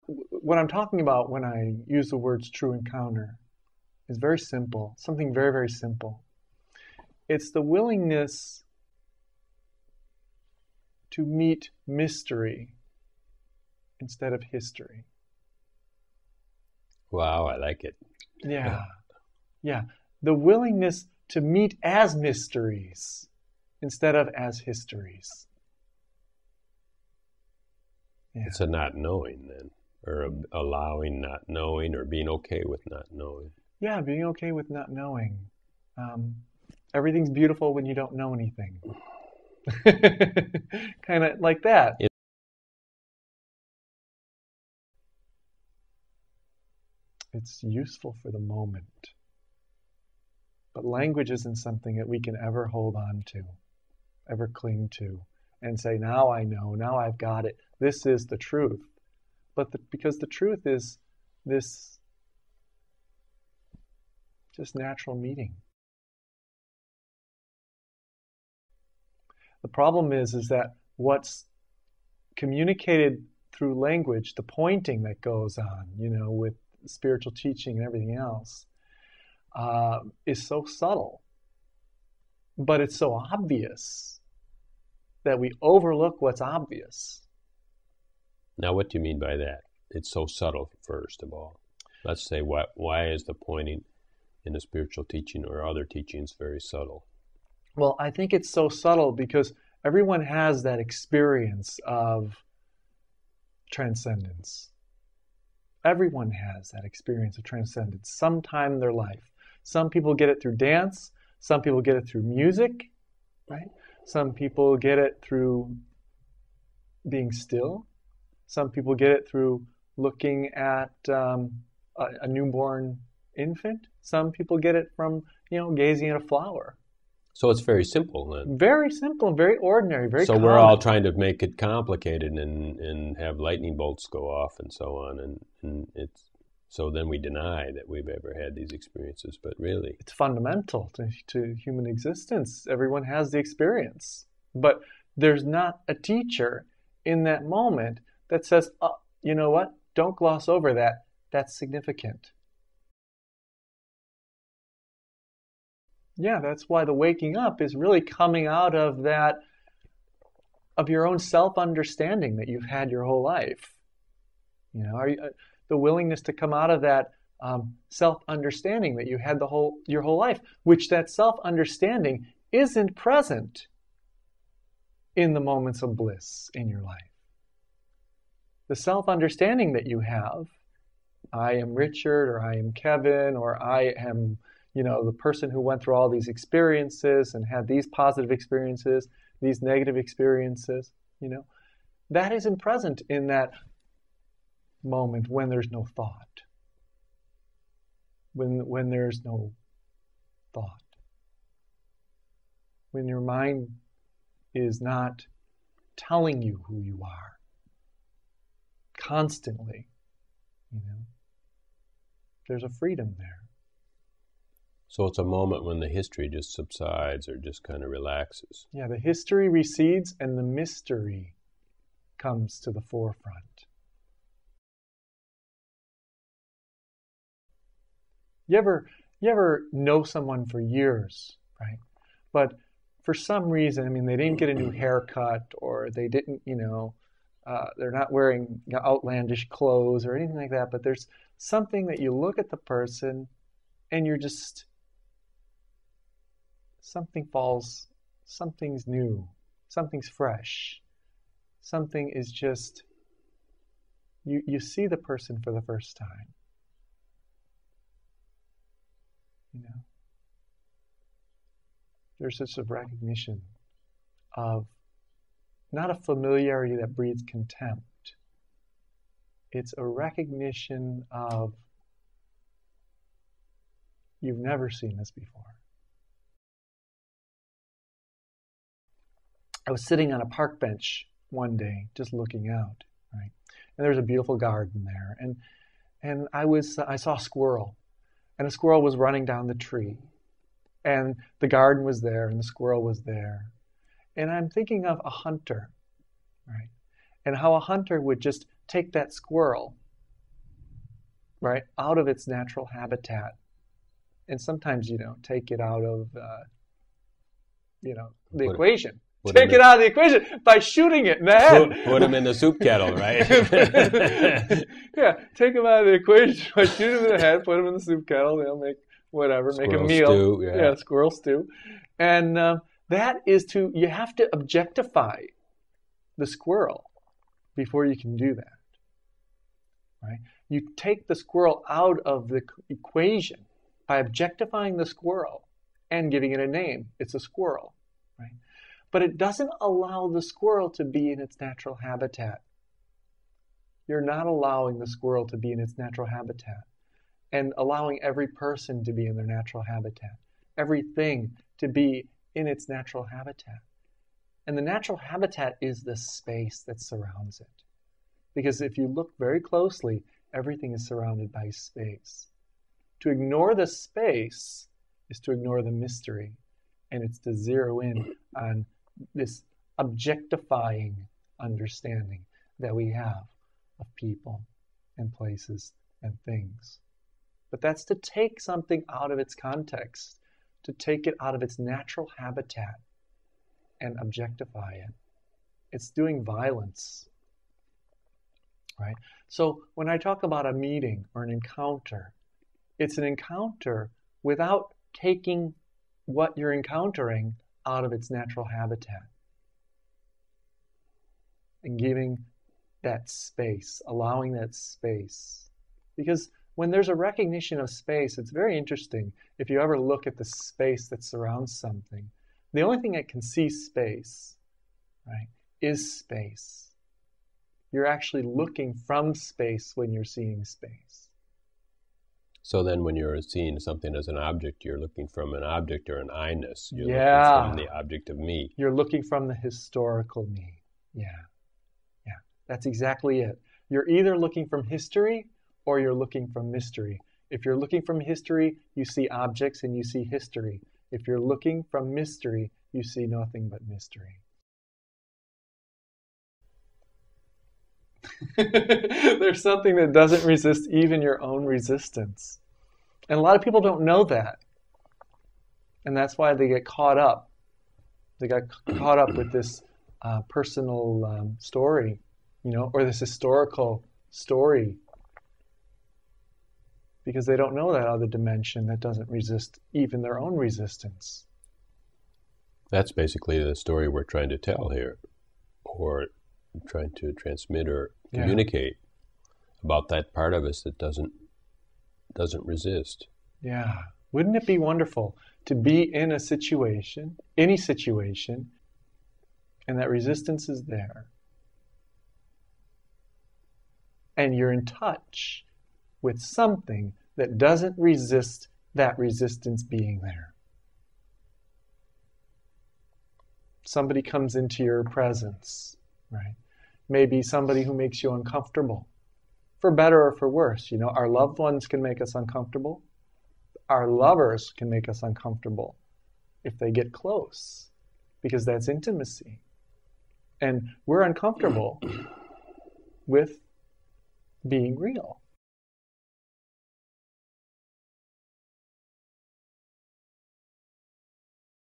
what I'm talking about when I use the words true encounter is very simple, something very, very simple. It's the willingness to meet mystery instead of history. Wow, I like it. Yeah. Yeah. The willingness to meet as mysteries instead of as histories. Yeah. It's a not knowing then, or allowing not knowing, or being okay with not knowing. Yeah, being okay with not knowing. Everything's beautiful when you don't know anything. Kind of like that. It's useful for the moment. But language isn't something that we can ever hold on to, ever cling to, and say, now I know, now I've got it, this is the truth. But because the truth is this just natural meeting. The problem is that what's communicated through language, the pointing that goes on, with spiritual teaching and everything else, is so subtle, but it's so obvious that we overlook what's obvious. Now, what do you mean by that? It's so subtle, first of all. Let's say, why is the pointing in the spiritual teaching or other teachings very subtle? Well, I think it's so subtle because everyone has that experience of transcendence. Everyone has that experience of transcendence sometime in their life. Some people get it through dance. Some people get it through music, right? Some people get it through being still. Some people get it through looking at a newborn infant. Some people get it from, gazing at a flower. So it's very simple then. Very simple, very ordinary, very common. So we're all trying to make it complicated and have lightning bolts go off and so on, and so then we deny that we've ever had these experiences, but really it's fundamental to human existence. Everyone has the experience, but there's not a teacher in that moment that says, oh, you know what, don't gloss over that, that's significant. Yeah, that's why the waking up is really coming out of that, of your own self-understanding that you've had your whole life. The willingness to come out of that self-understanding that you had your whole life, which that self-understanding isn't present in the moments of bliss in your life. The self-understanding that you have, I am Richard, or I am Kevin, or I am the person who went through all these experiences and had these positive experiences, these negative experiences, that isn't present in that moment when there's no thought. When there's no thought. When your mind is not telling you who you are constantly, there's a freedom there. So it's a moment when the history just subsides or just kind of relaxes. Yeah, the history recedes and the mystery comes to the forefront. You ever know someone for years, right? But for some reason, they didn't get a new haircut, or they didn't, they're not wearing outlandish clothes or anything like that, but there's something that you look at the person and you're just, something falls, something's new, something's fresh, something is just, you see the person for the first time. There's such a recognition of not a familiarity that breeds contempt. It's a recognition of, you've never seen this before. I was sitting on a park bench one day, just looking out, right? And there was a beautiful garden there, and I saw a squirrel, and a squirrel was running down the tree, and the garden was there, and the squirrel was there, and I'm of a hunter, right? And how a hunter would just take that squirrel right, out of its natural habitat. And sometimes, take it out of, the equation. Take it out of the equation by shooting it in the head. Put them in the soup kettle, right? Yeah, take them out of the equation by shooting them in the head, put them in the soup kettle, they'll make whatever, Squirrel make a meal. Stew, yeah, squirrel stew. And that is you have to objectify the squirrel before you can do that. Right? You take the squirrel out of the equation by objectifying the squirrel and giving it a name. It's a squirrel, right? But it doesn't allow the squirrel to be in its natural habitat. You're not allowing the squirrel to be in its natural habitat and allowing every person to be in their natural habitat, everything to be in its natural habitat. And the natural habitat is the space that surrounds it. Because if you look very closely, everything is surrounded by space. To ignore the space is to ignore the mystery, and it's to zero in on this objectifying understanding that we have of people and places and things. But that's to take something out of its context, to take it out of its natural habitat and objectify it. It's doing violence, right? So when I talk about a meeting or an encounter, it's an encounter without taking what you're encountering out of its natural habitat and giving that space, allowing that space. Because when there's a recognition of space, it's very interesting. If you ever look at the space that surrounds something, the only thing that can see space, right, is space. You're actually looking from space when you're seeing space. So then when you're seeing something as an object, you're looking from an object or an I-ness. You're Yeah. looking from the object of me. You're looking from the historical me. Yeah. That's exactly it. You're either looking from history or you're looking from mystery. If you're looking from history, you see objects and you see history. If you're looking from mystery, you see nothing but mystery. There's something that doesn't resist even your own resistance. And a lot of people don't know that. And that's why they get caught up. They got caught up with this personal story, or this historical story. Because they don't know that other dimension that doesn't resist even their own resistance. That's basically the story we're trying to tell here, or trying to transmit or communicate about that part of us that doesn't resist. Yeah. Wouldn't it be wonderful to be in a situation, any situation, and that resistance is there, and you're in touch with something that doesn't resist that resistance being there. Somebody comes into your presence, right? Maybe somebody who makes you uncomfortable, for better or for worse. Our loved ones can make us uncomfortable. Our lovers can make us uncomfortable if they get close, because that's intimacy. And we're uncomfortable with being real.